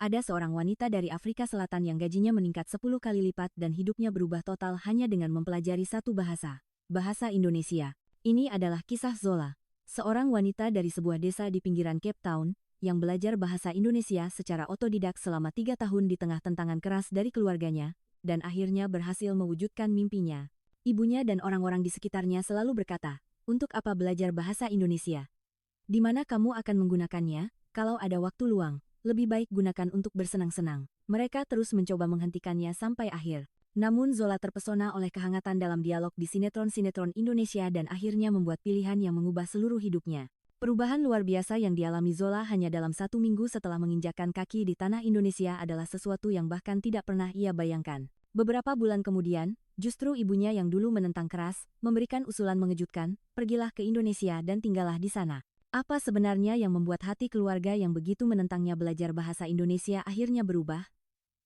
ada seorang wanita dari Afrika Selatan yang gajinya meningkat 10 kali lipat dan hidupnya berubah total hanya dengan mempelajari satu bahasa, bahasa Indonesia. Ini adalah kisah Zola, seorang wanita dari sebuah desa di pinggiran Cape Town, yang belajar bahasa Indonesia secara otodidak selama 3 tahun di tengah tentangan keras dari keluarganya, dan akhirnya berhasil mewujudkan mimpinya. Ibunya dan orang-orang di sekitarnya selalu berkata, "Untuk apa belajar bahasa Indonesia? Di mana kamu akan menggunakannya? Kalau ada waktu luang, lebih baik gunakan untuk bersenang-senang." Mereka terus mencoba menghentikannya sampai akhir. Namun Zola terpesona oleh kehangatan dalam dialog di sinetron-sinetron Indonesia dan akhirnya membuat pilihan yang mengubah seluruh hidupnya. Perubahan luar biasa yang dialami Zola hanya dalam 1 minggu setelah menginjakkan kaki di tanah Indonesia adalah sesuatu yang bahkan tidak pernah ia bayangkan. Beberapa bulan kemudian, justru ibunya yang dulu menentang keras, memberikan usulan mengejutkan, "Pergilah ke Indonesia dan tinggallah di sana." Apa sebenarnya yang membuat hati keluarga yang begitu menentangnya belajar bahasa Indonesia akhirnya berubah?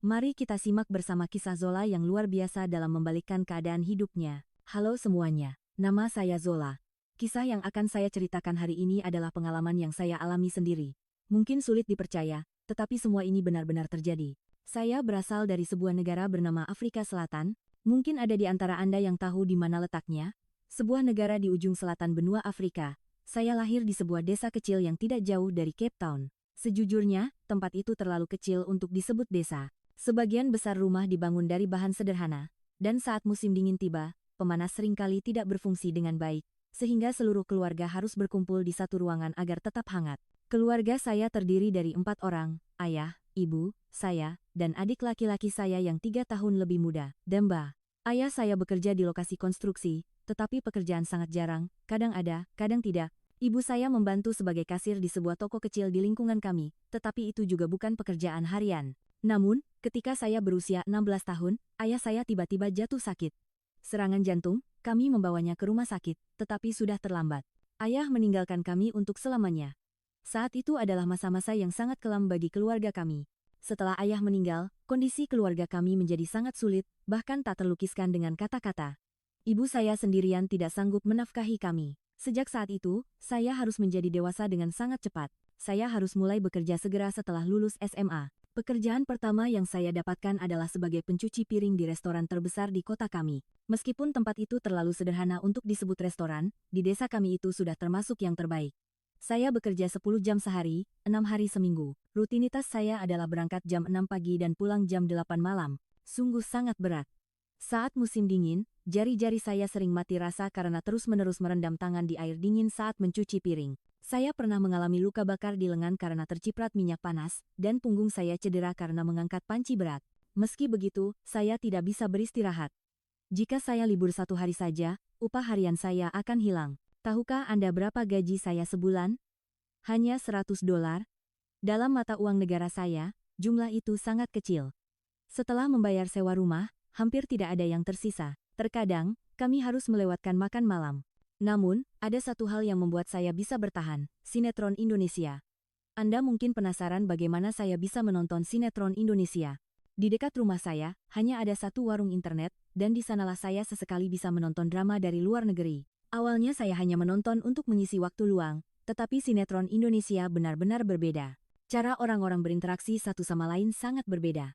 Mari kita simak bersama kisah Zola yang luar biasa dalam membalikkan keadaan hidupnya. Halo semuanya, nama saya Zola. Kisah yang akan saya ceritakan hari ini adalah pengalaman yang saya alami sendiri. Mungkin sulit dipercaya, tetapi semua ini benar-benar terjadi. Saya berasal dari sebuah negara bernama Afrika Selatan. Mungkin ada di antara Anda yang tahu di mana letaknya. Sebuah negara di ujung selatan benua Afrika. Saya lahir di sebuah desa kecil yang tidak jauh dari Cape Town. Sejujurnya, tempat itu terlalu kecil untuk disebut desa. Sebagian besar rumah dibangun dari bahan sederhana, dan saat musim dingin tiba, pemanas seringkali tidak berfungsi dengan baik, sehingga seluruh keluarga harus berkumpul di satu ruangan agar tetap hangat. Keluarga saya terdiri dari 4 orang, ayah, ibu, saya, dan adik laki-laki saya yang 3 tahun lebih muda, Demba. Ayah saya bekerja di lokasi konstruksi, tetapi pekerjaan sangat jarang, kadang ada, kadang tidak. Ibu saya membantu sebagai kasir di sebuah toko kecil di lingkungan kami, tetapi itu juga bukan pekerjaan harian. Namun, ketika saya berusia 16 tahun, ayah saya tiba-tiba jatuh sakit. Serangan jantung, kami membawanya ke rumah sakit, tetapi sudah terlambat. Ayah meninggalkan kami untuk selamanya. Saat itu adalah masa-masa yang sangat kelam bagi keluarga kami. Setelah ayah meninggal, kondisi keluarga kami menjadi sangat sulit, bahkan tak terlukiskan dengan kata-kata. Ibu saya sendirian tidak sanggup menafkahi kami. Sejak saat itu, saya harus menjadi dewasa dengan sangat cepat. Saya harus mulai bekerja segera setelah lulus SMA. Pekerjaan pertama yang saya dapatkan adalah sebagai pencuci piring di restoran terbesar di kota kami. Meskipun tempat itu terlalu sederhana untuk disebut restoran, di desa kami itu sudah termasuk yang terbaik. Saya bekerja 10 jam sehari, 6 hari seminggu. Rutinitas saya adalah berangkat jam 6 pagi dan pulang jam 8 malam. Sungguh sangat berat. Saat musim dingin, jari-jari saya sering mati rasa karena terus-menerus merendam tangan di air dingin saat mencuci piring. Saya pernah mengalami luka bakar di lengan karena terciprat minyak panas, dan punggung saya cedera karena mengangkat panci berat. Meski begitu, saya tidak bisa beristirahat. Jika saya libur 1 hari saja, upah harian saya akan hilang. Tahukah Anda berapa gaji saya sebulan? Hanya $100. Dalam mata uang negara saya, jumlah itu sangat kecil. Setelah membayar sewa rumah, hampir tidak ada yang tersisa. Terkadang, kami harus melewatkan makan malam. Namun, ada satu hal yang membuat saya bisa bertahan, sinetron Indonesia. Anda mungkin penasaran bagaimana saya bisa menonton sinetron Indonesia. Di dekat rumah saya, hanya ada satu warung internet, dan di sanalah saya sesekali bisa menonton drama dari luar negeri. Awalnya saya hanya menonton untuk mengisi waktu luang, tetapi sinetron Indonesia benar-benar berbeda. Cara orang-orang berinteraksi satu sama lain sangat berbeda.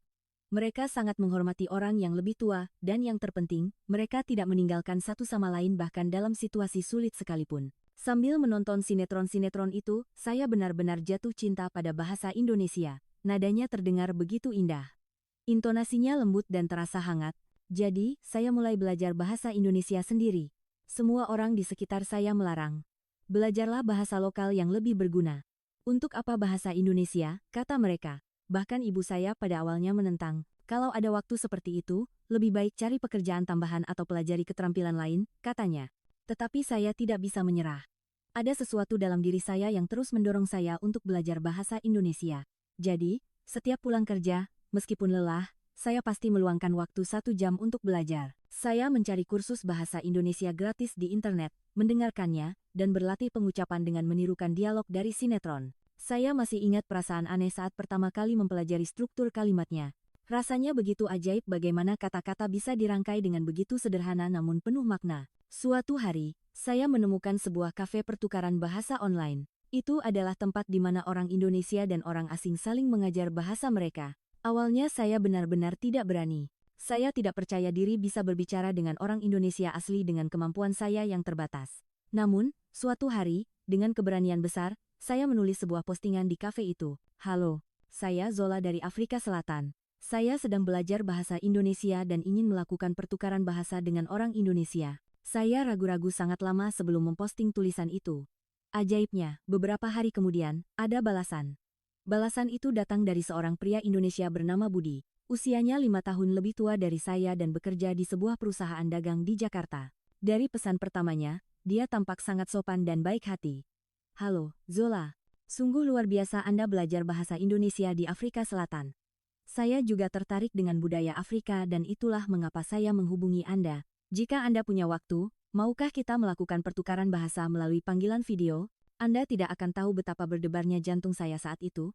Mereka sangat menghormati orang yang lebih tua, dan yang terpenting, mereka tidak meninggalkan satu sama lain bahkan dalam situasi sulit sekalipun. Sambil menonton sinetron-sinetron itu, saya benar-benar jatuh cinta pada bahasa Indonesia. Nadanya terdengar begitu indah. Intonasinya lembut dan terasa hangat. Jadi, saya mulai belajar bahasa Indonesia sendiri. Semua orang di sekitar saya melarang. Belajarlah bahasa lokal yang lebih berguna. Untuk apa bahasa Indonesia, kata mereka. Bahkan ibu saya pada awalnya menentang. Kalau ada waktu seperti itu, lebih baik cari pekerjaan tambahan atau pelajari keterampilan lain, katanya. Tetapi saya tidak bisa menyerah. Ada sesuatu dalam diri saya yang terus mendorong saya untuk belajar bahasa Indonesia. Jadi, setiap pulang kerja, meskipun lelah, saya pasti meluangkan waktu 1 jam untuk belajar. Saya mencari kursus bahasa Indonesia gratis di internet, mendengarkannya, dan berlatih pengucapan dengan menirukan dialog dari sinetron. Saya masih ingat perasaan aneh saat pertama kali mempelajari struktur kalimatnya. Rasanya begitu ajaib bagaimana kata-kata bisa dirangkai dengan begitu sederhana namun penuh makna. Suatu hari, saya menemukan sebuah kafe pertukaran bahasa online. Itu adalah tempat di mana orang Indonesia dan orang asing saling mengajar bahasa mereka. Awalnya saya benar-benar tidak berani. Saya tidak percaya diri bisa berbicara dengan orang Indonesia asli dengan kemampuan saya yang terbatas. Namun, suatu hari, dengan keberanian besar, saya menulis sebuah postingan di kafe itu. Halo, saya Zola dari Afrika Selatan. Saya sedang belajar bahasa Indonesia dan ingin melakukan pertukaran bahasa dengan orang Indonesia. Saya ragu-ragu sangat lama sebelum memposting tulisan itu. Ajaibnya, beberapa hari kemudian, ada balasan. Balasan itu datang dari seorang pria Indonesia bernama Budi. Usianya 5 tahun lebih tua dari saya dan bekerja di sebuah perusahaan dagang di Jakarta. Dari pesan pertamanya, dia tampak sangat sopan dan baik hati. Halo, Zola. Sungguh luar biasa Anda belajar bahasa Indonesia di Afrika Selatan. Saya juga tertarik dengan budaya Afrika dan itulah mengapa saya menghubungi Anda. Jika Anda punya waktu, maukah kita melakukan pertukaran bahasa melalui panggilan video? Anda tidak akan tahu betapa berdebarnya jantung saya saat itu.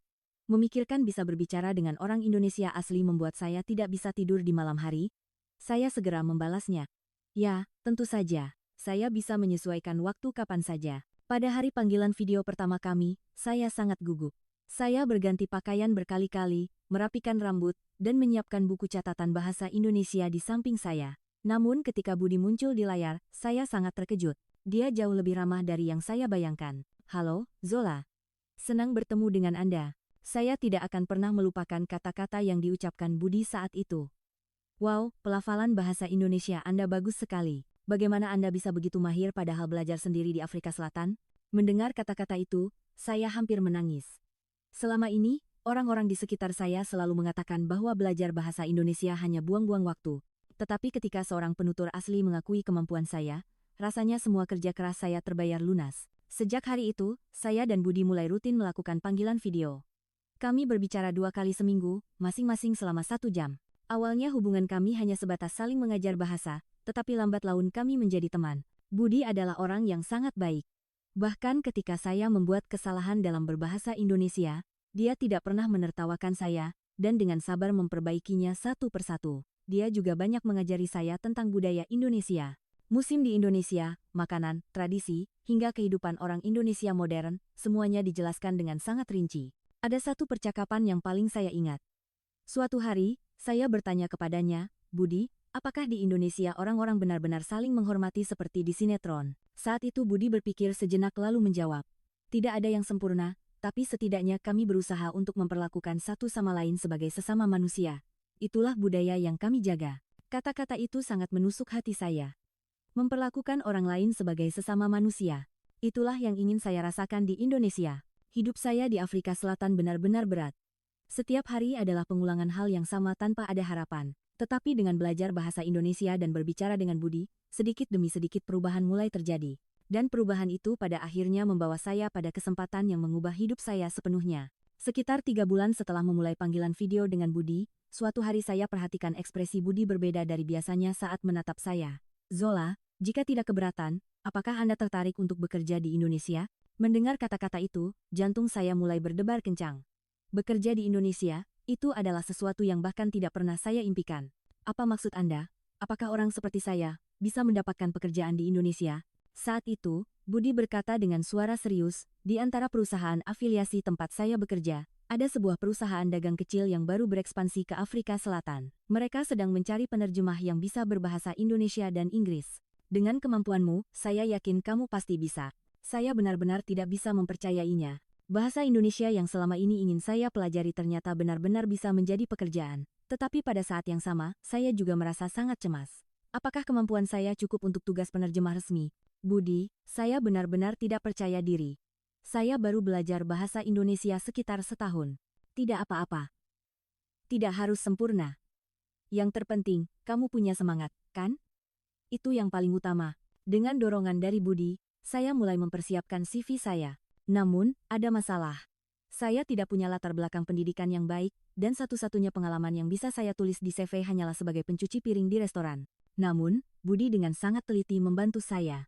Memikirkan bisa berbicara dengan orang Indonesia asli membuat saya tidak bisa tidur di malam hari. Saya segera membalasnya. Ya, tentu saja. Saya bisa menyesuaikan waktu kapan saja. Pada hari panggilan video pertama kami, saya sangat gugup. Saya berganti pakaian berkali-kali, merapikan rambut, dan menyiapkan buku catatan bahasa Indonesia di samping saya. Namun ketika Budi muncul di layar, saya sangat terkejut. Dia jauh lebih ramah dari yang saya bayangkan. Halo, Zola. Senang bertemu dengan Anda. Saya tidak akan pernah melupakan kata-kata yang diucapkan Budi saat itu. Wow, pelafalan bahasa Indonesia Anda bagus sekali. Bagaimana Anda bisa begitu mahir padahal belajar sendiri di Afrika Selatan? Mendengar kata-kata itu, saya hampir menangis. Selama ini, orang-orang di sekitar saya selalu mengatakan bahwa belajar bahasa Indonesia hanya buang-buang waktu. Tetapi ketika seorang penutur asli mengakui kemampuan saya, rasanya semua kerja keras saya terbayar lunas. Sejak hari itu, saya dan Budi mulai rutin melakukan panggilan video. Kami berbicara 2 kali seminggu, masing-masing selama 1 jam. Awalnya hubungan kami hanya sebatas saling mengajar bahasa, tetapi lambat laun kami menjadi teman. Budi adalah orang yang sangat baik. Bahkan ketika saya membuat kesalahan dalam berbahasa Indonesia, dia tidak pernah menertawakan saya, dan dengan sabar memperbaikinya satu persatu. Dia juga banyak mengajari saya tentang budaya Indonesia. Musim di Indonesia, makanan, tradisi, hingga kehidupan orang Indonesia modern, semuanya dijelaskan dengan sangat rinci. Ada satu percakapan yang paling saya ingat. Suatu hari, saya bertanya kepadanya, Budi, apakah di Indonesia orang-orang benar-benar saling menghormati seperti di sinetron? Saat itu Budi berpikir sejenak lalu menjawab, tidak ada yang sempurna, tapi setidaknya kami berusaha untuk memperlakukan satu sama lain sebagai sesama manusia. Itulah budaya yang kami jaga. Kata-kata itu sangat menusuk hati saya. Memperlakukan orang lain sebagai sesama manusia. Itulah yang ingin saya rasakan di Indonesia. Hidup saya di Afrika Selatan benar-benar berat. Setiap hari adalah pengulangan hal yang sama tanpa ada harapan. Tetapi dengan belajar bahasa Indonesia dan berbicara dengan Budi, sedikit demi sedikit perubahan mulai terjadi. Dan perubahan itu pada akhirnya membawa saya pada kesempatan yang mengubah hidup saya sepenuhnya. Sekitar 3 bulan setelah memulai panggilan video dengan Budi, suatu hari saya perhatikan ekspresi Budi berbeda dari biasanya saat menatap saya. Zola, jika tidak keberatan, apakah Anda tertarik untuk bekerja di Indonesia? Mendengar kata-kata itu, jantung saya mulai berdebar kencang. Bekerja di Indonesia, itu adalah sesuatu yang bahkan tidak pernah saya impikan. Apa maksud Anda? Apakah orang seperti saya bisa mendapatkan pekerjaan di Indonesia? Saat itu, Budi berkata dengan suara serius, di antara perusahaan afiliasi tempat saya bekerja, ada sebuah perusahaan dagang kecil yang baru berekspansi ke Afrika Selatan. Mereka sedang mencari penerjemah yang bisa berbahasa Indonesia dan Inggris. Dengan kemampuanmu, saya yakin kamu pasti bisa. Saya benar-benar tidak bisa mempercayainya. Bahasa Indonesia yang selama ini ingin saya pelajari ternyata benar-benar bisa menjadi pekerjaan. Tetapi pada saat yang sama, saya juga merasa sangat cemas. Apakah kemampuan saya cukup untuk tugas penerjemah resmi? Budi, saya benar-benar tidak percaya diri. Saya baru belajar bahasa Indonesia sekitar setahun. Tidak apa-apa. Tidak harus sempurna. Yang terpenting, kamu punya semangat, kan? Itu yang paling utama. Dengan dorongan dari Budi, saya mulai mempersiapkan CV saya. Namun, ada masalah. Saya tidak punya latar belakang pendidikan yang baik, dan satu-satunya pengalaman yang bisa saya tulis di CV hanyalah sebagai pencuci piring di restoran. Namun, Budi dengan sangat teliti membantu saya.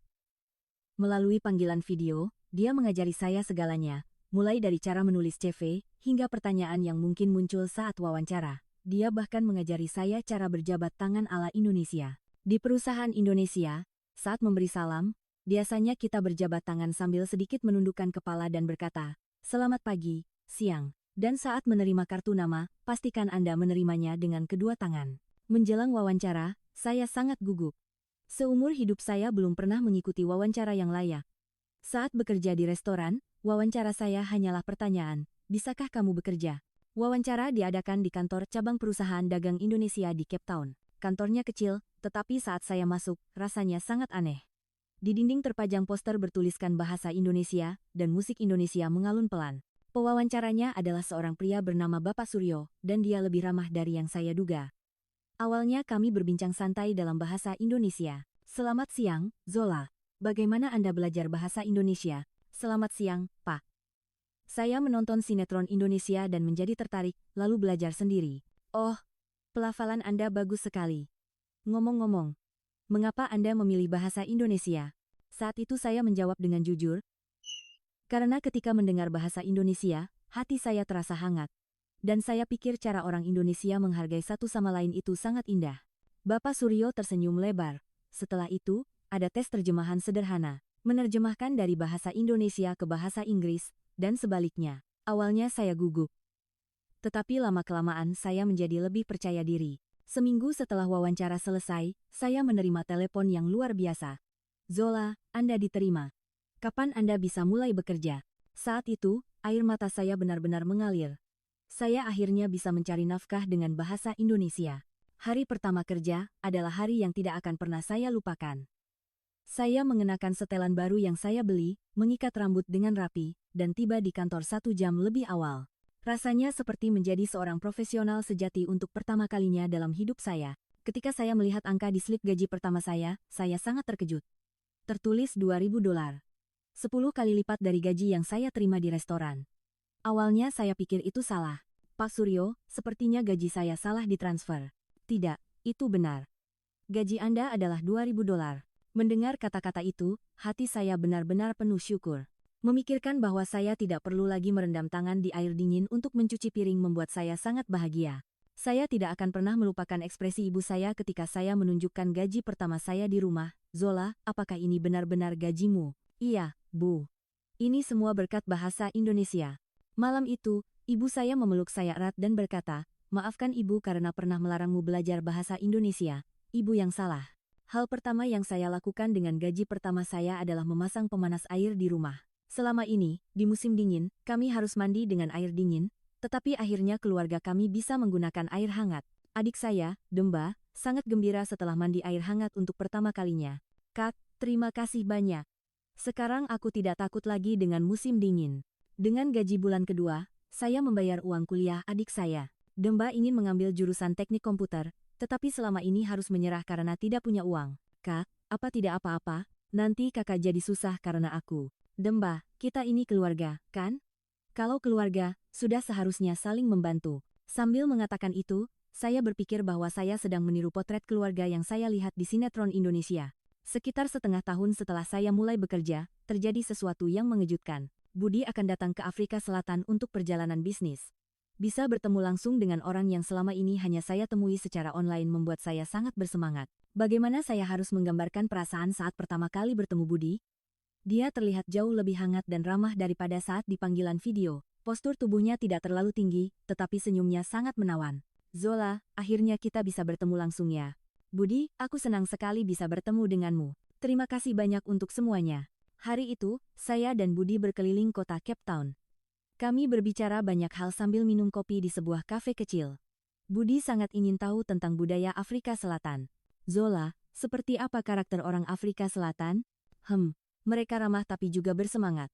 Melalui panggilan video, dia mengajari saya segalanya, mulai dari cara menulis CV, hingga pertanyaan yang mungkin muncul saat wawancara. Dia bahkan mengajari saya cara berjabat tangan ala Indonesia. Di perusahaan Indonesia, saat memberi salam, Biasanya kita berjabat tangan sambil sedikit menundukkan kepala dan berkata, "Selamat pagi, siang." Dan saat menerima kartu nama, pastikan Anda menerimanya dengan kedua tangan. Menjelang wawancara, saya sangat gugup. Seumur hidup saya belum pernah mengikuti wawancara yang layak. Saat bekerja di restoran, wawancara saya hanyalah pertanyaan, "Bisakah kamu bekerja?" Wawancara diadakan di kantor cabang perusahaan dagang Indonesia di Cape Town. Kantornya kecil, tetapi saat saya masuk, rasanya sangat aneh. Di dinding terpajang poster bertuliskan bahasa Indonesia, dan musik Indonesia mengalun pelan. Pewawancaranya adalah seorang pria bernama Bapak Suryo, dan dia lebih ramah dari yang saya duga. Awalnya kami berbincang santai dalam bahasa Indonesia. "Selamat siang, Zola. Bagaimana Anda belajar bahasa Indonesia?" "Selamat siang, Pak. Saya menonton sinetron Indonesia dan menjadi tertarik, lalu belajar sendiri." "Oh, pelafalan Anda bagus sekali. Ngomong-ngomong, mengapa Anda memilih bahasa Indonesia?" Saat itu saya menjawab dengan jujur, "Karena ketika mendengar bahasa Indonesia, hati saya terasa hangat. Dan saya pikir cara orang Indonesia menghargai satu sama lain itu sangat indah." Bapak Suryo tersenyum lebar. "Setelah itu, ada tes terjemahan sederhana. Menerjemahkan dari bahasa Indonesia ke bahasa Inggris, dan sebaliknya." Awalnya saya gugup. Tetapi lama-kelamaan saya menjadi lebih percaya diri. Seminggu setelah wawancara selesai, saya menerima telepon yang luar biasa. "Zola, Anda diterima. Kapan Anda bisa mulai bekerja?" Saat itu, air mata saya benar-benar mengalir. Saya akhirnya bisa mencari nafkah dengan bahasa Indonesia. Hari pertama kerja adalah hari yang tidak akan pernah saya lupakan. Saya mengenakan setelan baru yang saya beli, mengikat rambut dengan rapi, dan tiba di kantor 1 jam lebih awal. Rasanya seperti menjadi seorang profesional sejati untuk pertama kalinya dalam hidup saya. Ketika saya melihat angka di slip gaji pertama saya sangat terkejut. Tertulis $2.000. 10 kali lipat dari gaji yang saya terima di restoran. Awalnya saya pikir itu salah. "Pak Suryo, sepertinya gaji saya salah ditransfer." "Tidak, itu benar. Gaji Anda adalah $2.000. Mendengar kata-kata itu, hati saya benar-benar penuh syukur. Memikirkan bahwa saya tidak perlu lagi merendam tangan di air dingin untuk mencuci piring membuat saya sangat bahagia. Saya tidak akan pernah melupakan ekspresi ibu saya ketika saya menunjukkan gaji pertama saya di rumah. "Zola, apakah ini benar-benar gajimu?" "Iya, Bu. Ini semua berkat bahasa Indonesia." Malam itu, ibu saya memeluk saya erat dan berkata, "Maafkan ibu karena pernah melarangmu belajar bahasa Indonesia. Ibu yang salah." Hal pertama yang saya lakukan dengan gaji pertama saya adalah memasang pemanas air di rumah. Selama ini, di musim dingin, kami harus mandi dengan air dingin, tetapi akhirnya keluarga kami bisa menggunakan air hangat. Adik saya, Demba, sangat gembira setelah mandi air hangat untuk pertama kalinya. "Kak, terima kasih banyak. Sekarang aku tidak takut lagi dengan musim dingin." Dengan gaji bulan kedua, saya membayar uang kuliah adik saya. Demba ingin mengambil jurusan teknik komputer, tetapi selama ini harus menyerah karena tidak punya uang. "Kak, apa tidak apa-apa, nanti kakak jadi susah karena aku." "Demba, kita ini keluarga, kan? Kalau keluarga, sudah seharusnya saling membantu." Sambil mengatakan itu, saya berpikir bahwa saya sedang meniru potret keluarga yang saya lihat di sinetron Indonesia. Sekitar setengah tahun setelah saya mulai bekerja, terjadi sesuatu yang mengejutkan. Budi akan datang ke Afrika Selatan untuk perjalanan bisnis. Bisa bertemu langsung dengan orang yang selama ini hanya saya temui secara online membuat saya sangat bersemangat. Bagaimana saya harus menggambarkan perasaan saat pertama kali bertemu Budi? Dia terlihat jauh lebih hangat dan ramah daripada saat di panggilan video. Postur tubuhnya tidak terlalu tinggi, tetapi senyumnya sangat menawan. "Zola, akhirnya kita bisa bertemu langsung ya. Budi, aku senang sekali bisa bertemu denganmu. Terima kasih banyak untuk semuanya." Hari itu, saya dan Budi berkeliling kota Cape Town. Kami berbicara banyak hal sambil minum kopi di sebuah kafe kecil. Budi sangat ingin tahu tentang budaya Afrika Selatan. "Zola, seperti apa karakter orang Afrika Selatan?" Mereka ramah tapi juga bersemangat.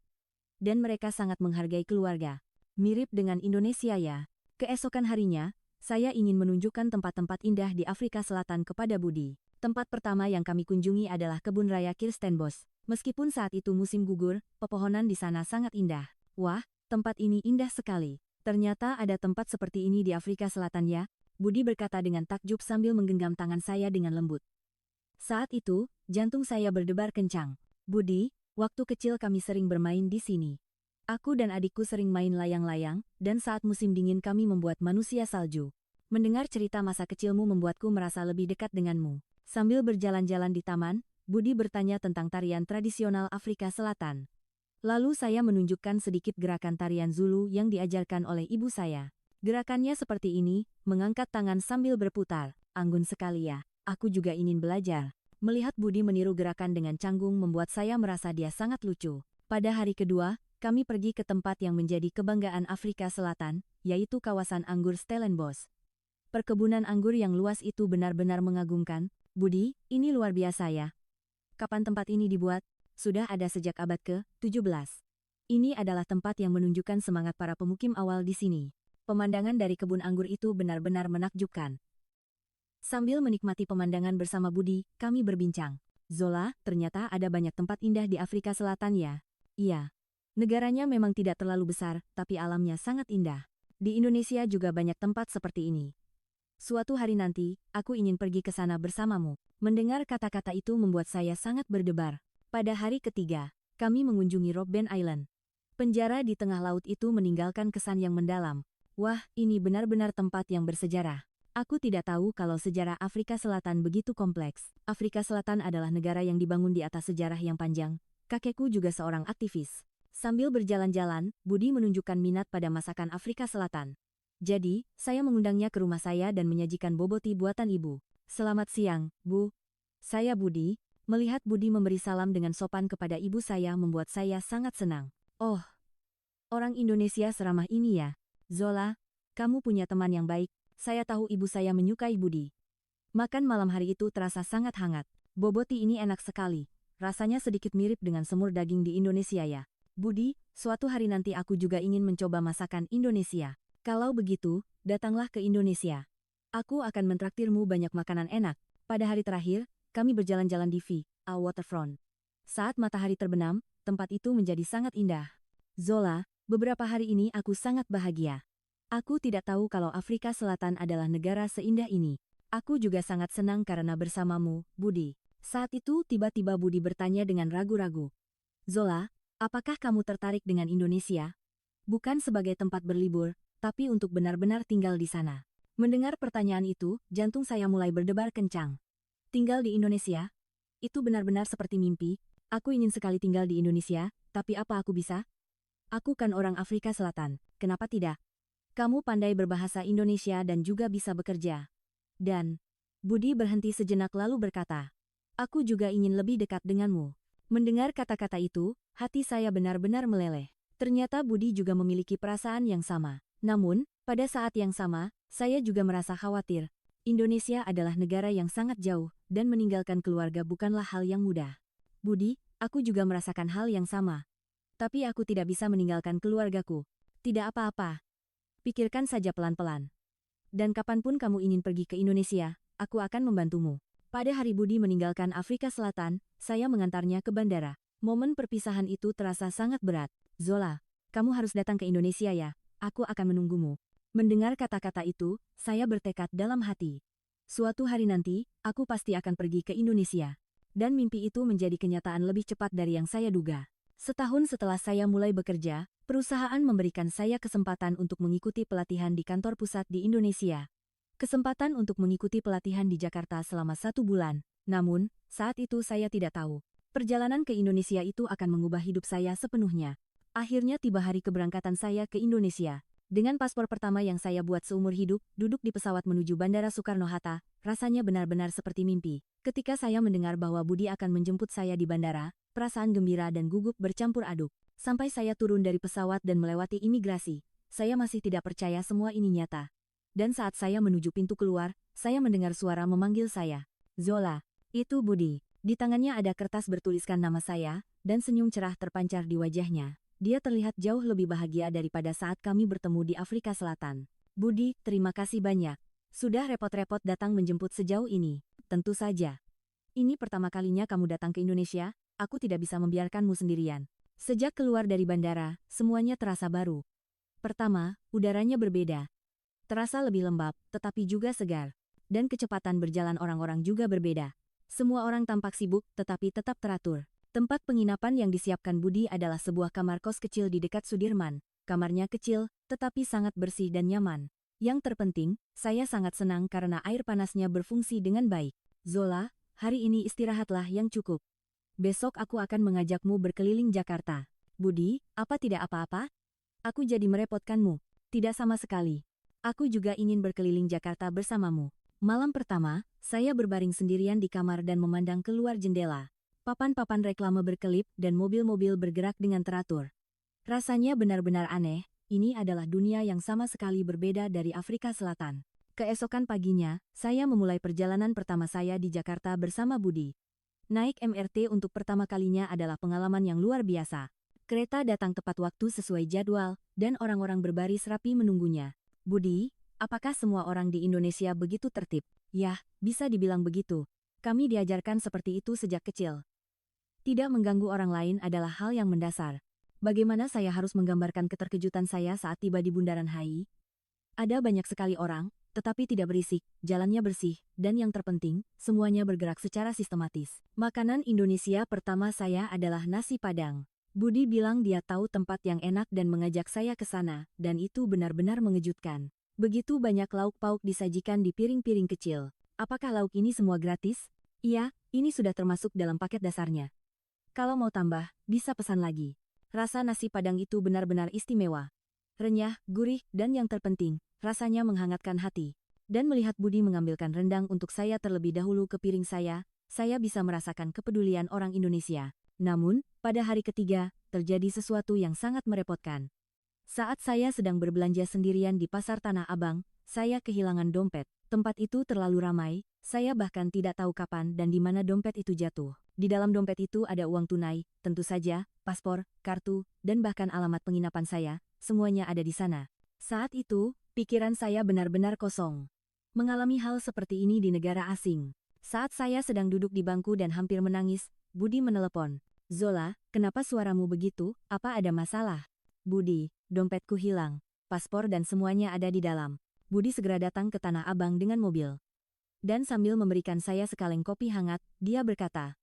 Dan mereka sangat menghargai keluarga. "Mirip dengan Indonesia ya." Keesokan harinya, saya ingin menunjukkan tempat-tempat indah di Afrika Selatan kepada Budi. Tempat pertama yang kami kunjungi adalah kebun raya Kirstenbosch. Meskipun saat itu musim gugur, pepohonan di sana sangat indah. "Wah, tempat ini indah sekali. Ternyata ada tempat seperti ini di Afrika Selatan ya?" Budi berkata dengan takjub sambil menggenggam tangan saya dengan lembut. Saat itu, jantung saya berdebar kencang. "Budi, waktu kecil kami sering bermain di sini. Aku dan adikku sering main layang-layang, dan saat musim dingin kami membuat manusia salju. Mendengar cerita masa kecilmu membuatku merasa lebih dekat denganmu." Sambil berjalan-jalan di taman, Budi bertanya tentang tarian tradisional Afrika Selatan. Lalu saya menunjukkan sedikit gerakan tarian Zulu yang diajarkan oleh ibu saya. Gerakannya seperti ini, mengangkat tangan sambil berputar. Anggun sekali ya, aku juga ingin belajar. Melihat Budi meniru gerakan dengan canggung membuat saya merasa dia sangat lucu. Pada hari kedua, kami pergi ke tempat yang menjadi kebanggaan Afrika Selatan, yaitu kawasan anggur Stellenbosch. Perkebunan anggur yang luas itu benar-benar mengagumkan. Budi, ini luar biasa ya. Kapan tempat ini dibuat? Sudah ada sejak abad ke-17. Ini adalah tempat yang menunjukkan semangat para pemukim awal di sini. Pemandangan dari kebun anggur itu benar-benar menakjubkan. Sambil menikmati pemandangan bersama Budi, kami berbincang. Zola, ternyata ada banyak tempat indah di Afrika Selatan ya? Iya. Negaranya memang tidak terlalu besar, tapi alamnya sangat indah. Di Indonesia juga banyak tempat seperti ini. Suatu hari nanti, aku ingin pergi ke sana bersamamu. Mendengar kata-kata itu membuat saya sangat berdebar. Pada hari ketiga, kami mengunjungi Robben Island. Penjara di tengah laut itu meninggalkan kesan yang mendalam. Wah, ini benar-benar tempat yang bersejarah. Aku tidak tahu kalau sejarah Afrika Selatan begitu kompleks. Afrika Selatan adalah negara yang dibangun di atas sejarah yang panjang. Kakekku juga seorang aktivis. Sambil berjalan-jalan, Budi menunjukkan minat pada masakan Afrika Selatan. Jadi, saya mengundangnya ke rumah saya dan menyajikan boboti buatan ibu. Selamat siang, Bu. Saya Budi. Melihat Budi memberi salam dengan sopan kepada ibu saya membuat saya sangat senang. Oh, orang Indonesia seramah ini ya. Zola, kamu punya teman yang baik. Saya tahu ibu saya menyukai Budi. Makan malam hari itu terasa sangat hangat. Boboti ini enak sekali. Rasanya sedikit mirip dengan semur daging di Indonesia ya. Budi, suatu hari nanti aku juga ingin mencoba masakan Indonesia. Kalau begitu, datanglah ke Indonesia. Aku akan mentraktirmu banyak makanan enak. Pada hari terakhir, kami berjalan-jalan di V.A. Waterfront. Saat matahari terbenam, tempat itu menjadi sangat indah. Zola, beberapa hari ini aku sangat bahagia. Aku tidak tahu kalau Afrika Selatan adalah negara seindah ini. Aku juga sangat senang karena bersamamu, Budi. Saat itu tiba-tiba Budi bertanya dengan ragu-ragu. Zola, apakah kamu tertarik dengan Indonesia? Bukan sebagai tempat berlibur, tapi untuk benar-benar tinggal di sana. Mendengar pertanyaan itu, jantung saya mulai berdebar kencang. Tinggal di Indonesia? Itu benar-benar seperti mimpi. Aku ingin sekali tinggal di Indonesia, tapi apa aku bisa? Aku kan orang Afrika Selatan, kenapa tidak? Kamu pandai berbahasa Indonesia dan juga bisa bekerja. Dan, Budi berhenti sejenak lalu berkata, aku juga ingin lebih dekat denganmu. Mendengar kata-kata itu, hati saya benar-benar meleleh. Ternyata Budi juga memiliki perasaan yang sama. Namun, pada saat yang sama, saya juga merasa khawatir. Indonesia adalah negara yang sangat jauh, dan meninggalkan keluarga bukanlah hal yang mudah. Budi, aku juga merasakan hal yang sama. Tapi aku tidak bisa meninggalkan keluargaku. Tidak apa-apa. Pikirkan saja pelan-pelan. Dan kapanpun kamu ingin pergi ke Indonesia, aku akan membantumu. Pada hari Budi meninggalkan Afrika Selatan, saya mengantarnya ke bandara. Momen perpisahan itu terasa sangat berat. Zola, kamu harus datang ke Indonesia ya, aku akan menunggumu. Mendengar kata-kata itu, saya bertekad dalam hati. Suatu hari nanti, aku pasti akan pergi ke Indonesia. Dan mimpi itu menjadi kenyataan lebih cepat dari yang saya duga. Setahun setelah saya mulai bekerja, perusahaan memberikan saya kesempatan untuk mengikuti pelatihan di kantor pusat di Indonesia. Kesempatan untuk mengikuti pelatihan di Jakarta selama 1 bulan. Namun, saat itu saya tidak tahu. Perjalanan ke Indonesia itu akan mengubah hidup saya sepenuhnya. Akhirnya tiba hari keberangkatan saya ke Indonesia. Dengan paspor pertama yang saya buat seumur hidup, duduk di pesawat menuju Bandara Soekarno-Hatta, rasanya benar-benar seperti mimpi. Ketika saya mendengar bahwa Budi akan menjemput saya di bandara, perasaan gembira dan gugup bercampur aduk. Sampai saya turun dari pesawat dan melewati imigrasi, saya masih tidak percaya semua ini nyata. Dan saat saya menuju pintu keluar, saya mendengar suara memanggil saya. Zola, itu Budi. Di tangannya ada kertas bertuliskan nama saya, dan senyum cerah terpancar di wajahnya. Dia terlihat jauh lebih bahagia daripada saat kami bertemu di Afrika Selatan. Budi, terima kasih banyak. Sudah repot-repot datang menjemput sejauh ini. Tentu saja. Ini pertama kalinya kamu datang ke Indonesia, aku tidak bisa membiarkanmu sendirian. Sejak keluar dari bandara, semuanya terasa baru. Pertama, udaranya berbeda. Terasa lebih lembab, tetapi juga segar. Dan kecepatan berjalan orang-orang juga berbeda. Semua orang tampak sibuk, tetapi tetap teratur. Tempat penginapan yang disiapkan Budi adalah sebuah kamar kos kecil di dekat Sudirman. Kamarnya kecil, tetapi sangat bersih dan nyaman. Yang terpenting, saya sangat senang karena air panasnya berfungsi dengan baik. Zola, hari ini istirahatlah yang cukup. Besok aku akan mengajakmu berkeliling Jakarta. Budi, apa tidak apa-apa? Aku jadi merepotkanmu. Tidak sama sekali. Aku juga ingin berkeliling Jakarta bersamamu. Malam pertama, saya berbaring sendirian di kamar dan memandang keluar jendela. Papan-papan reklame berkelip dan mobil-mobil bergerak dengan teratur. Rasanya benar-benar aneh, ini adalah dunia yang sama sekali berbeda dari Afrika Selatan. Keesokan paginya, saya memulai perjalanan pertama saya di Jakarta bersama Budi. Naik MRT untuk pertama kalinya adalah pengalaman yang luar biasa. Kereta datang tepat waktu sesuai jadwal, dan orang-orang berbaris rapi menunggunya. Budi, apakah semua orang di Indonesia begitu tertib? Yah, bisa dibilang begitu. Kami diajarkan seperti itu sejak kecil. Tidak mengganggu orang lain adalah hal yang mendasar. Bagaimana saya harus menggambarkan keterkejutan saya saat tiba di Bundaran HI? Ada banyak sekali orang, tetapi tidak berisik, jalannya bersih, dan yang terpenting, semuanya bergerak secara sistematis. Makanan Indonesia pertama saya adalah nasi Padang. Budi bilang dia tahu tempat yang enak dan mengajak saya ke sana, dan itu benar-benar mengejutkan. Begitu banyak lauk pauk disajikan di piring-piring kecil. Apakah lauk ini semua gratis? Iya, ini sudah termasuk dalam paket dasarnya. Kalau mau tambah, bisa pesan lagi. Rasa nasi Padang itu benar-benar istimewa. Renyah, gurih, dan yang terpenting, rasanya menghangatkan hati. Dan melihat Budi mengambilkan rendang untuk saya terlebih dahulu ke piring saya bisa merasakan kepedulian orang Indonesia. Namun, pada hari ketiga, terjadi sesuatu yang sangat merepotkan. Saat saya sedang berbelanja sendirian di Pasar Tanah Abang, saya kehilangan dompet. Tempat itu terlalu ramai, saya bahkan tidak tahu kapan dan di mana dompet itu jatuh. Di dalam dompet itu ada uang tunai, tentu saja, paspor, kartu, dan bahkan alamat penginapan saya, semuanya ada di sana. Saat itu, pikiran saya benar-benar kosong. Mengalami hal seperti ini di negara asing. Saat saya sedang duduk di bangku dan hampir menangis, Budi menelepon. Zola, kenapa suaramu begitu? Apa ada masalah? Budi, dompetku hilang. Paspor dan semuanya ada di dalam. Budi segera datang ke Tanah Abang dengan mobil. Dan sambil memberikan saya sekaleng kopi hangat, dia berkata,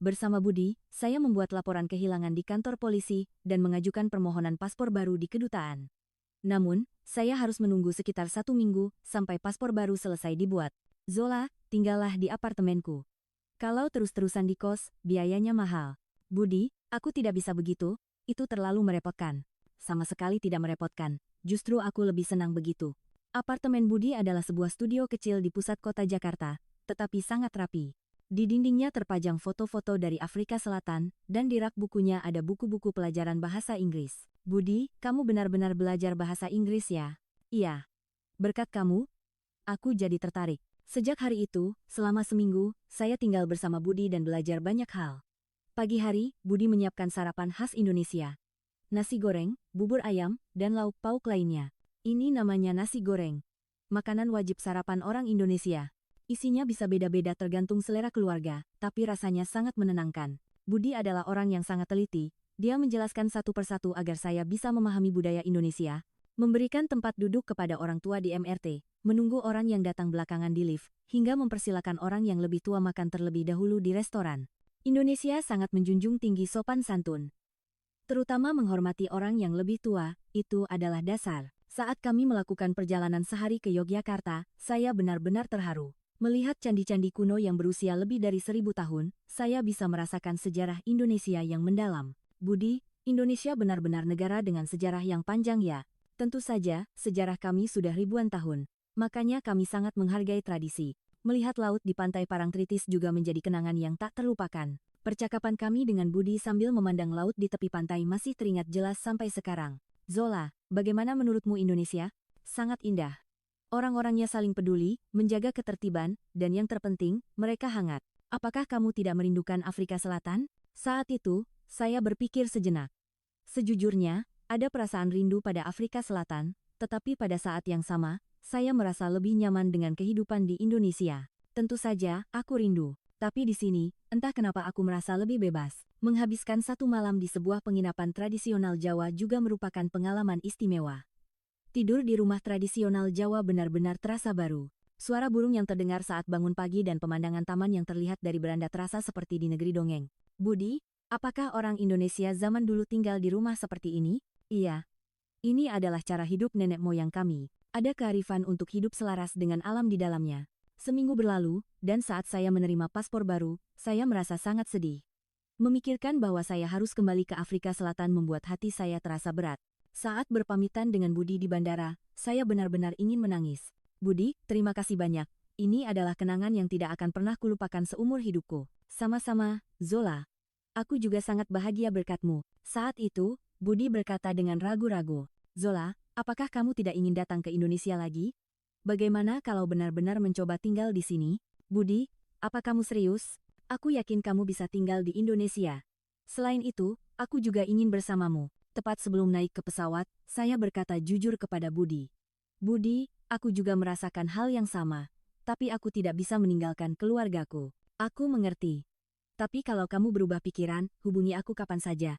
bersama Budi, saya membuat laporan kehilangan di kantor polisi dan mengajukan permohonan paspor baru di kedutaan. Namun, saya harus menunggu sekitar 1 minggu sampai paspor baru selesai dibuat. Zola, tinggallah di apartemenku. Kalau terus-terusan di kos, biayanya mahal. Budi, aku tidak bisa begitu, itu terlalu merepotkan. Sama sekali tidak merepotkan, justru aku lebih senang begitu. Apartemen Budi adalah sebuah studio kecil di pusat kota Jakarta, tetapi sangat rapi. Di dindingnya terpajang foto-foto dari Afrika Selatan, dan di rak bukunya ada buku-buku pelajaran bahasa Inggris. Budi, kamu benar-benar belajar bahasa Inggris ya? Iya. Berkat kamu, aku jadi tertarik. Sejak hari itu, selama seminggu, saya tinggal bersama Budi dan belajar banyak hal. Pagi hari, Budi menyiapkan sarapan khas Indonesia. Nasi goreng, bubur ayam, dan lauk pauk lainnya. Ini namanya nasi goreng. Makanan wajib sarapan orang Indonesia. Isinya bisa beda-beda tergantung selera keluarga, tapi rasanya sangat menenangkan. Budi adalah orang yang sangat teliti. Dia menjelaskan satu persatu agar saya bisa memahami budaya Indonesia, memberikan tempat duduk kepada orang tua di MRT, menunggu orang yang datang belakangan di lift, hingga mempersilakan orang yang lebih tua makan terlebih dahulu di restoran. Indonesia sangat menjunjung tinggi sopan santun. Terutama menghormati orang yang lebih tua, itu adalah dasar. Saat kami melakukan perjalanan sehari ke Yogyakarta, saya benar-benar terharu. Melihat candi-candi kuno yang berusia lebih dari 1000 tahun, saya bisa merasakan sejarah Indonesia yang mendalam. Budi, Indonesia benar-benar negara dengan sejarah yang panjang ya. Tentu saja, sejarah kami sudah ribuan tahun. Makanya kami sangat menghargai tradisi. Melihat laut di pantai Parangtritis juga menjadi kenangan yang tak terlupakan. Percakapan kami dengan Budi sambil memandang laut di tepi pantai masih teringat jelas sampai sekarang. Zola, bagaimana menurutmu Indonesia? Sangat indah. Orang-orangnya saling peduli, menjaga ketertiban, dan yang terpenting, mereka hangat. Apakah kamu tidak merindukan Afrika Selatan? Saat itu, saya berpikir sejenak. Sejujurnya, ada perasaan rindu pada Afrika Selatan, tetapi pada saat yang sama, saya merasa lebih nyaman dengan kehidupan di Indonesia. Tentu saja, aku rindu. Tapi di sini, entah kenapa aku merasa lebih bebas. Menghabiskan 1 malam di sebuah penginapan tradisional Jawa juga merupakan pengalaman istimewa. Tidur di rumah tradisional Jawa benar-benar terasa baru. Suara burung yang terdengar saat bangun pagi dan pemandangan taman yang terlihat dari beranda terasa seperti di negeri dongeng. Budi, apakah orang Indonesia zaman dulu tinggal di rumah seperti ini? Iya. Ini adalah cara hidup nenek moyang kami. Ada kearifan untuk hidup selaras dengan alam di dalamnya. Seminggu berlalu, dan saat saya menerima paspor baru, saya merasa sangat sedih. Memikirkan bahwa saya harus kembali ke Afrika Selatan membuat hati saya terasa berat. Saat berpamitan dengan Budi di bandara, saya benar-benar ingin menangis. Budi, terima kasih banyak. Ini adalah kenangan yang tidak akan pernah kulupakan seumur hidupku. Sama-sama, Zola. Aku juga sangat bahagia berkatmu. Saat itu, Budi berkata dengan ragu-ragu. Zola, apakah kamu tidak ingin datang ke Indonesia lagi? Bagaimana kalau benar-benar mencoba tinggal di sini? Budi, apa kamu serius? Aku yakin kamu bisa tinggal di Indonesia. Selain itu, aku juga ingin bersamamu. Tepat sebelum naik ke pesawat, saya berkata jujur kepada Budi. Budi, aku juga merasakan hal yang sama. Tapi aku tidak bisa meninggalkan keluargaku. Aku mengerti. Tapi kalau kamu berubah pikiran, hubungi aku kapan saja.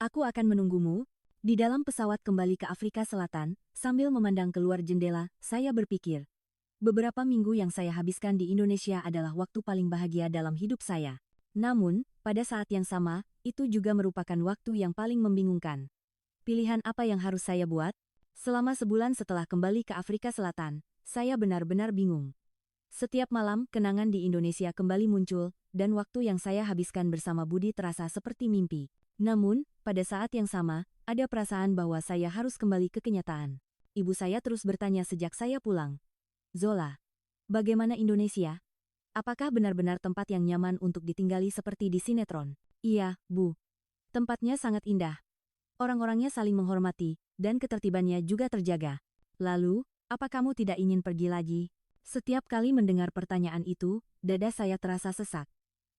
Aku akan menunggumu. Di dalam pesawat kembali ke Afrika Selatan, sambil memandang keluar jendela, saya berpikir. Beberapa minggu yang saya habiskan di Indonesia adalah waktu paling bahagia dalam hidup saya. Namun, pada saat yang sama, itu juga merupakan waktu yang paling membingungkan. Pilihan apa yang harus saya buat? Selama sebulan setelah kembali ke Afrika Selatan, saya benar-benar bingung. Setiap malam, kenangan di Indonesia kembali muncul, dan waktu yang saya habiskan bersama Budi terasa seperti mimpi. Namun, pada saat yang sama, ada perasaan bahwa saya harus kembali ke kenyataan. Ibu saya terus bertanya sejak saya pulang. Zola, bagaimana Indonesia? Apakah benar-benar tempat yang nyaman untuk ditinggali seperti di sinetron? Iya, Bu. Tempatnya sangat indah. Orang-orangnya saling menghormati, dan ketertibannya juga terjaga. Lalu, apa kamu tidak ingin pergi lagi? Setiap kali mendengar pertanyaan itu, dada saya terasa sesak.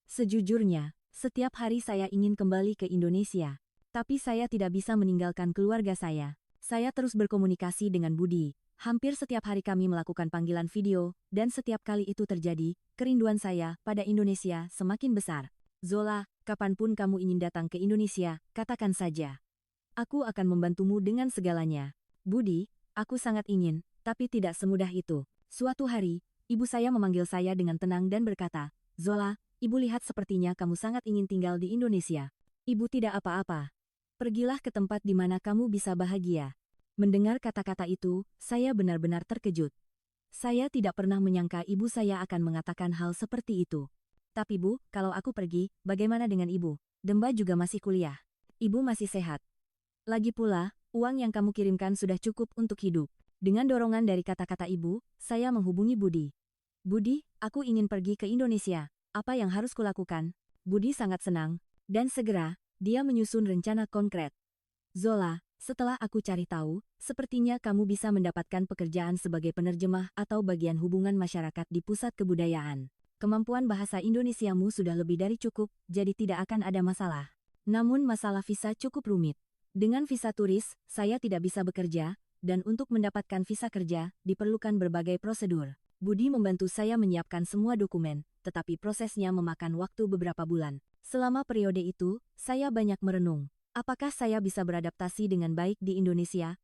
Sejujurnya, setiap hari saya ingin kembali ke Indonesia. Tapi saya tidak bisa meninggalkan keluarga saya. Saya terus berkomunikasi dengan Budi. Hampir setiap hari kami melakukan panggilan video, dan setiap kali itu terjadi, kerinduan saya pada Indonesia semakin besar. Zola, kapanpun kamu ingin datang ke Indonesia, katakan saja. Aku akan membantumu dengan segalanya. Budi, aku sangat ingin, tapi tidak semudah itu. Suatu hari, ibu saya memanggil saya dengan tenang dan berkata, Zola, ibu lihat sepertinya kamu sangat ingin tinggal di Indonesia. Ibu tidak apa-apa. Pergilah ke tempat di mana kamu bisa bahagia. Mendengar kata-kata itu, saya benar-benar terkejut. Saya tidak pernah menyangka ibu saya akan mengatakan hal seperti itu. Tapi Bu, kalau aku pergi, bagaimana dengan ibu? Demba juga masih kuliah. Ibu masih sehat. Lagi pula, uang yang kamu kirimkan sudah cukup untuk hidup. Dengan dorongan dari kata-kata ibu, saya menghubungi Budi. Budi, aku ingin pergi ke Indonesia. Apa yang harus kulakukan? Budi sangat senang, dan segera, dia menyusun rencana konkret. Zola, setelah aku cari tahu, sepertinya kamu bisa mendapatkan pekerjaan sebagai penerjemah atau bagian hubungan masyarakat di pusat kebudayaan. Kemampuan bahasa Indonesiamu sudah lebih dari cukup, jadi tidak akan ada masalah. Namun masalah visa cukup rumit. Dengan visa turis, saya tidak bisa bekerja, dan untuk mendapatkan visa kerja, diperlukan berbagai prosedur. Budi membantu saya menyiapkan semua dokumen, tetapi prosesnya memakan waktu beberapa bulan. Selama periode itu, saya banyak merenung. Apakah saya bisa beradaptasi dengan baik di Indonesia?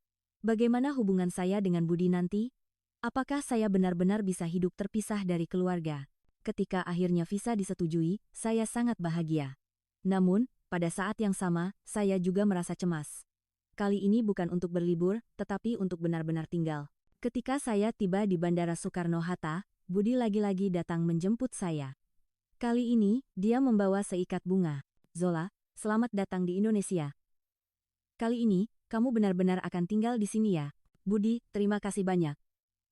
Bagaimana hubungan saya dengan Budi nanti? Apakah saya benar-benar bisa hidup terpisah dari keluarga? Ketika akhirnya visa disetujui, saya sangat bahagia. Namun, pada saat yang sama, saya juga merasa cemas. Kali ini bukan untuk berlibur, tetapi untuk benar-benar tinggal. Ketika saya tiba di Bandara Soekarno-Hatta, Budi lagi-lagi datang menjemput saya. Kali ini, dia membawa seikat bunga. Zola, selamat datang di Indonesia. Kali ini, kamu benar-benar akan tinggal di sini ya. Budi, terima kasih banyak.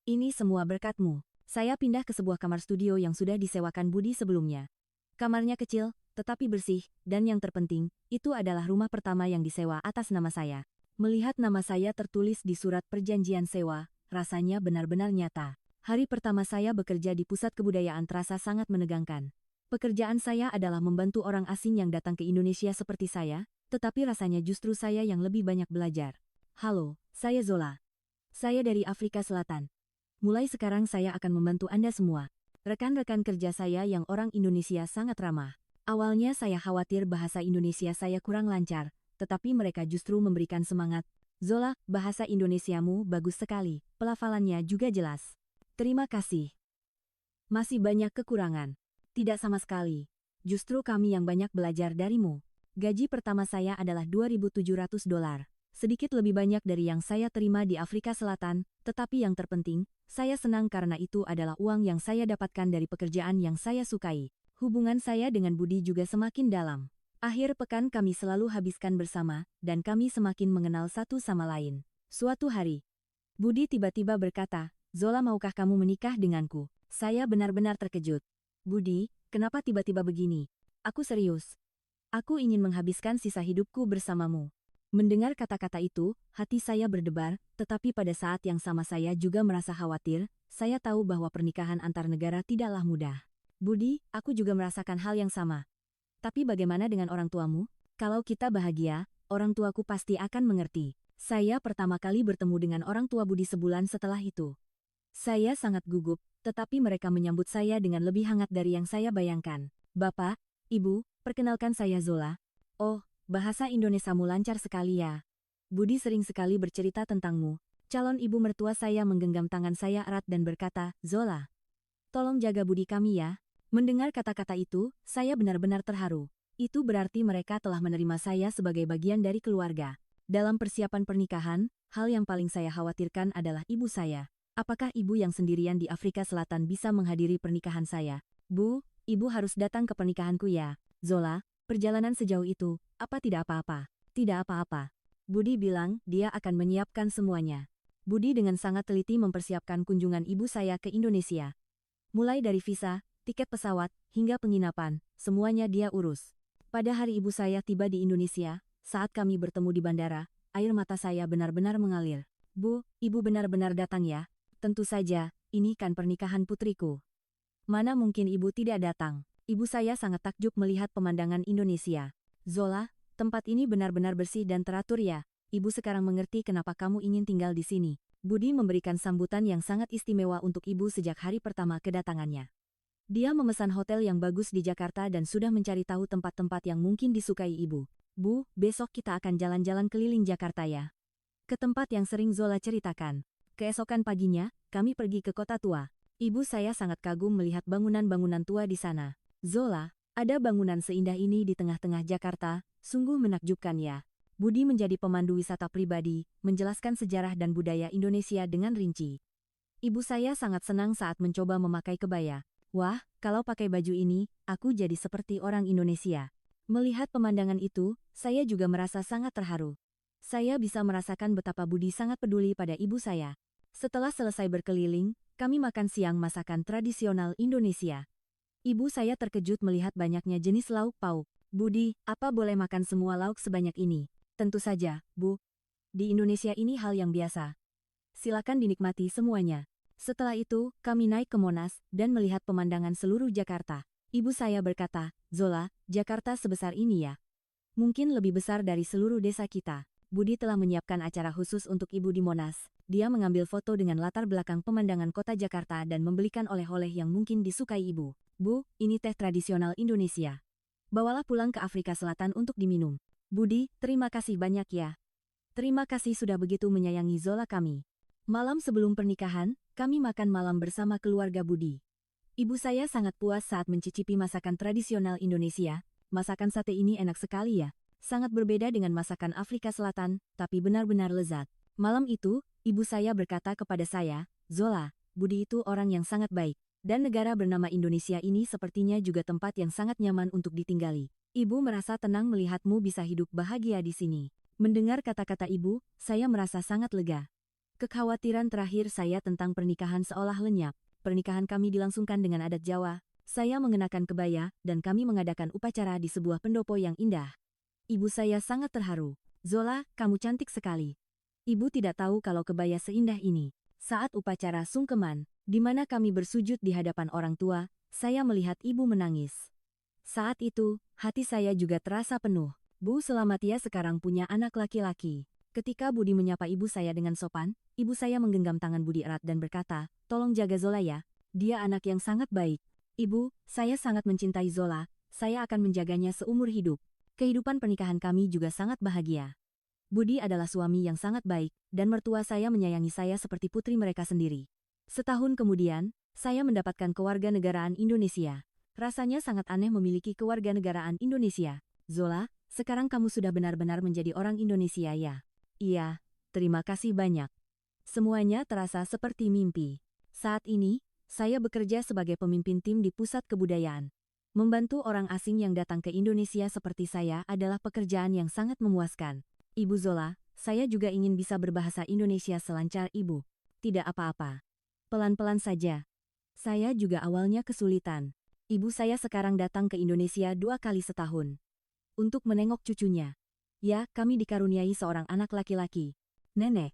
Ini semua berkatmu. Saya pindah ke sebuah kamar studio yang sudah disewakan Budi sebelumnya. Kamarnya kecil, tetapi bersih, dan yang terpenting, itu adalah rumah pertama yang disewa atas nama saya. Melihat nama saya tertulis di surat perjanjian sewa, rasanya benar-benar nyata. Hari pertama saya bekerja di pusat kebudayaan terasa sangat menegangkan. Pekerjaan saya adalah membantu orang asing yang datang ke Indonesia seperti saya, tetapi rasanya justru saya yang lebih banyak belajar. Halo, saya Zola. Saya dari Afrika Selatan. Mulai sekarang saya akan membantu Anda semua. Rekan-rekan kerja saya yang orang Indonesia sangat ramah. Awalnya saya khawatir bahasa Indonesia saya kurang lancar, tetapi mereka justru memberikan semangat. Zola, bahasa Indonesiamu bagus sekali, pelafalannya juga jelas. Terima kasih. Masih banyak kekurangan. Tidak sama sekali. Justru kami yang banyak belajar darimu. Gaji pertama saya adalah $2.700. Sedikit lebih banyak dari yang saya terima di Afrika Selatan, tetapi yang terpenting, saya senang karena itu adalah uang yang saya dapatkan dari pekerjaan yang saya sukai. Hubungan saya dengan Budi juga semakin dalam. Akhir pekan kami selalu habiskan bersama, dan kami semakin mengenal satu sama lain. Suatu hari, Budi tiba-tiba berkata, "Zola, maukah kamu menikah denganku?" Saya benar-benar terkejut. "Budi, kenapa tiba-tiba begini?" "Aku serius. Aku ingin menghabiskan sisa hidupku bersamamu." Mendengar kata-kata itu, hati saya berdebar, tetapi pada saat yang sama saya juga merasa khawatir. Saya tahu bahwa pernikahan antar negara tidaklah mudah. "Budi, aku juga merasakan hal yang sama. Tapi bagaimana dengan orang tuamu? Kalau kita bahagia, orang tuaku pasti akan mengerti." Saya pertama kali bertemu dengan orang tua Budi sebulan setelah itu. Saya sangat gugup, tetapi mereka menyambut saya dengan lebih hangat dari yang saya bayangkan. "Bapak, Ibu, perkenalkan saya Zola." "Oh, bahasa Indonesiamu lancar sekali ya. Budi sering sekali bercerita tentangmu." Calon ibu mertua saya menggenggam tangan saya erat dan berkata, "Zola, tolong jaga Budi kami ya." Mendengar kata-kata itu, saya benar-benar terharu. Itu berarti mereka telah menerima saya sebagai bagian dari keluarga. Dalam persiapan pernikahan, hal yang paling saya khawatirkan adalah ibu saya. Apakah ibu yang sendirian di Afrika Selatan bisa menghadiri pernikahan saya? "Bu, ibu harus datang ke pernikahanku ya." "Zola, perjalanan sejauh itu, apa tidak apa-apa?" "Tidak apa-apa." Budi bilang dia akan menyiapkan semuanya. Budi dengan sangat teliti mempersiapkan kunjungan ibu saya ke Indonesia. Mulai dari visa, tiket pesawat, hingga penginapan, semuanya dia urus. Pada hari ibu saya tiba di Indonesia, saat kami bertemu di bandara, air mata saya benar-benar mengalir. "Bu, ibu benar-benar datang ya?" "Tentu saja, ini kan pernikahan putriku. Mana mungkin ibu tidak datang?" Ibu saya sangat takjub melihat pemandangan Indonesia. "Zola, tempat ini benar-benar bersih dan teratur ya. Ibu sekarang mengerti kenapa kamu ingin tinggal di sini." Budi memberikan sambutan yang sangat istimewa untuk ibu sejak hari pertama kedatangannya. Dia memesan hotel yang bagus di Jakarta dan sudah mencari tahu tempat-tempat yang mungkin disukai ibu. "Bu, besok kita akan jalan-jalan keliling Jakarta ya. Ke tempat yang sering Zola ceritakan." Keesokan paginya, kami pergi ke kota tua. Ibu saya sangat kagum melihat bangunan-bangunan tua di sana. "Zola, ada bangunan seindah ini di tengah-tengah Jakarta, sungguh menakjubkan ya." Budi menjadi pemandu wisata pribadi, menjelaskan sejarah dan budaya Indonesia dengan rinci. Ibu saya sangat senang saat mencoba memakai kebaya. "Wah, kalau pakai baju ini, aku jadi seperti orang Indonesia." Melihat pemandangan itu, saya juga merasa sangat terharu. Saya bisa merasakan betapa Budi sangat peduli pada ibu saya. Setelah selesai berkeliling, kami makan siang masakan tradisional Indonesia. Ibu saya terkejut melihat banyaknya jenis lauk pauk. "Budi, apa boleh makan semua lauk sebanyak ini?" "Tentu saja, Bu. Di Indonesia ini hal yang biasa. Silakan dinikmati semuanya." Setelah itu, kami naik ke Monas dan melihat pemandangan seluruh Jakarta. Ibu saya berkata, "Zola, Jakarta sebesar ini ya. Mungkin lebih besar dari seluruh desa kita." Budi telah menyiapkan acara khusus untuk ibu di Monas. Dia mengambil foto dengan latar belakang pemandangan kota Jakarta dan membelikan oleh-oleh yang mungkin disukai ibu. "Bu, ini teh tradisional Indonesia. Bawalah pulang ke Afrika Selatan untuk diminum." "Budi, terima kasih banyak ya. Terima kasih sudah begitu menyayangi Zola kami." Malam sebelum pernikahan, kami makan malam bersama keluarga Budi. Ibu saya sangat puas saat mencicipi masakan tradisional Indonesia. "Masakan sate ini enak sekali ya. Sangat berbeda dengan masakan Afrika Selatan, tapi benar-benar lezat." Malam itu, ibu saya berkata kepada saya, "Zola, Budi itu orang yang sangat baik. Dan negara bernama Indonesia ini sepertinya juga tempat yang sangat nyaman untuk ditinggali. Ibu merasa tenang melihatmu bisa hidup bahagia di sini." Mendengar kata-kata ibu, saya merasa sangat lega. Kekhawatiran terakhir saya tentang pernikahan seolah lenyap. Pernikahan kami dilangsungkan dengan adat Jawa. Saya mengenakan kebaya, dan kami mengadakan upacara di sebuah pendopo yang indah. Ibu saya sangat terharu. "Zola, kamu cantik sekali." Ibu tidak tahu kalau kebaya seindah ini. Saat upacara sungkeman, di mana kami bersujud di hadapan orang tua, saya melihat ibu menangis. Saat itu, hati saya juga terasa penuh. "Bu, selamat ya sekarang punya anak laki-laki." Ketika Budi menyapa ibu saya dengan sopan, ibu saya menggenggam tangan Budi erat dan berkata, "Tolong jaga Zola ya. Dia anak yang sangat baik." "Ibu, saya sangat mencintai Zola. Saya akan menjaganya seumur hidup." Kehidupan pernikahan kami juga sangat bahagia. Budi adalah suami yang sangat baik, dan mertua saya menyayangi saya seperti putri mereka sendiri. Setahun kemudian, saya mendapatkan kewarganegaraan Indonesia. Rasanya sangat aneh memiliki kewarganegaraan Indonesia. "Zola, sekarang kamu sudah benar-benar menjadi orang Indonesia ya?" Iya, terima kasih banyak. Semuanya terasa seperti mimpi. Saat ini, saya bekerja sebagai pemimpin tim di pusat kebudayaan. Membantu orang asing yang datang ke Indonesia seperti saya adalah pekerjaan yang sangat memuaskan. Ibu Zola, saya juga ingin bisa berbahasa Indonesia selancar Ibu. Tidak apa-apa. Pelan-pelan saja. Saya juga awalnya kesulitan. Ibu saya sekarang datang ke Indonesia 2 kali setahun. Untuk menengok cucunya. Ya, kami dikaruniai seorang anak laki-laki. Nenek.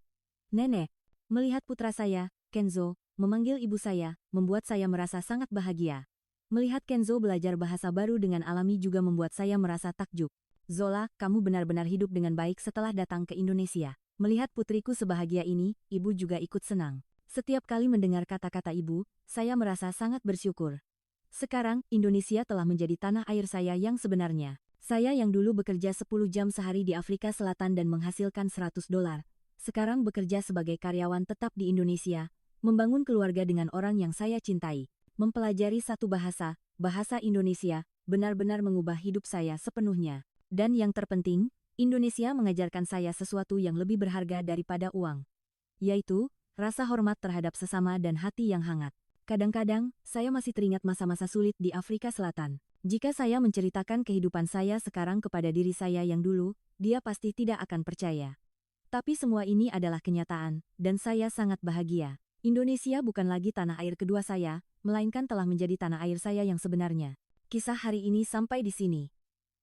Nenek. Melihat putra saya, Kenzo, memanggil ibu saya, membuat saya merasa sangat bahagia. Melihat Kenzo belajar bahasa baru dengan alami juga membuat saya merasa takjub. Zola, kamu benar-benar hidup dengan baik setelah datang ke Indonesia. Melihat putriku sebahagia ini, ibu juga ikut senang. Setiap kali mendengar kata-kata ibu, saya merasa sangat bersyukur. Sekarang, Indonesia telah menjadi tanah air saya yang sebenarnya. Saya yang dulu bekerja 10 jam sehari di Afrika Selatan dan menghasilkan $100, sekarang bekerja sebagai karyawan tetap di Indonesia, membangun keluarga dengan orang yang saya cintai, mempelajari satu bahasa, bahasa Indonesia, benar-benar mengubah hidup saya sepenuhnya. Dan yang terpenting, Indonesia mengajarkan saya sesuatu yang lebih berharga daripada uang. Yaitu, rasa hormat terhadap sesama dan hati yang hangat. Kadang-kadang, saya masih teringat masa-masa sulit di Afrika Selatan. Jika saya menceritakan kehidupan saya sekarang kepada diri saya yang dulu, dia pasti tidak akan percaya. Tapi semua ini adalah kenyataan, dan saya sangat bahagia. Indonesia bukan lagi tanah air kedua saya, melainkan telah menjadi tanah air saya yang sebenarnya. Kisah hari ini sampai di sini.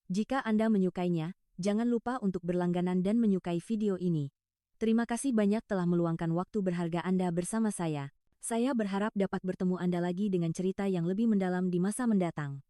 Jika Anda menyukainya, jangan lupa untuk berlangganan dan menyukai video ini. Terima kasih banyak telah meluangkan waktu berharga Anda bersama saya. Saya berharap dapat bertemu Anda lagi dengan cerita yang lebih mendalam di masa mendatang.